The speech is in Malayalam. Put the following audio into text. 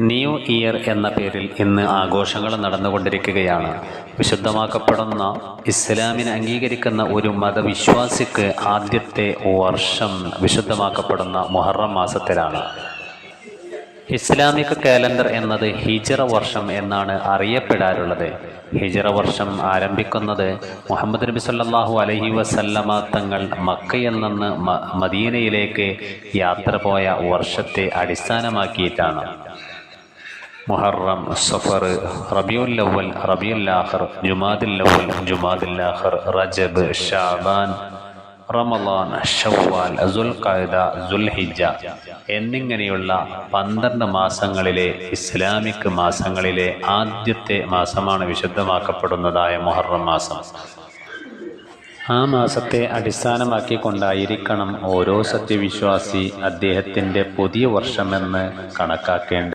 ന്യൂ ഇയർ എന്ന പേരിൽ ഇന്ന് ആഘോഷങ്ങൾ നടന്നുകൊണ്ടിരിക്കുകയാണ്. വിശുദ്ധമാക്കപ്പെടുന്ന ഇസ്ലാമിനെ അംഗീകരിക്കുന്ന ഒരു മതവിശ്വാസിക്ക് ആദ്യത്തെ വർഷം വിശുദ്ധമാക്കപ്പെടുന്ന മുഹറം മാസത്തിലാണ്. ഇസ്ലാമിക് കാലണ്ടർ എന്നത് ഹിജ്റ വർഷം എന്നാണ് അറിയപ്പെടാറുള്ളത്. ഹിജ്റ വർഷം ആരംഭിക്കുന്നത് മുഹമ്മദ് നബി സല്ലല്ലാഹു അലൈഹി വസല്ലമ തങ്ങൾ മക്കയിൽ നിന്ന് മദീനയിലേക്ക് യാത്ര പോയ വർഷത്തെ അടിസ്ഥാനമാക്കിയിട്ടാണ്. മുഹറം, സഫർ, റബീഉൽ അവ്വൽ, റബീഉൽ ആഖിർ, ജുമാദുൽ അവ്വൽ, ജുമാദുൽ ആഖിർ, റജബ്, ശഅബാൻ, റമളാൻ, ശവ്വാൽ, ദുൽഖഅദ, ദുൽഹിജ്ജ എന്നിങ്ങനെയുള്ള 12 മാസങ്ങളിലെ ഇസ്ലാമിക് മാസങ്ങളിലെ ആദ്യത്തെ മാസമാണ് വിശുദ്ധമാക്കപ്പെടുന്നതായ മുഹറം മാസം. ആ മാസത്തെ അടിസ്ഥാനമാക്കിക്കൊണ്ടായിരിക്കണം ഓരോ സത്യവിശ്വാസി അദ്ദേഹത്തിൻ്റെ പുതിയ വർഷമെന്ന് കണക്കാക്കേണ്ടത്.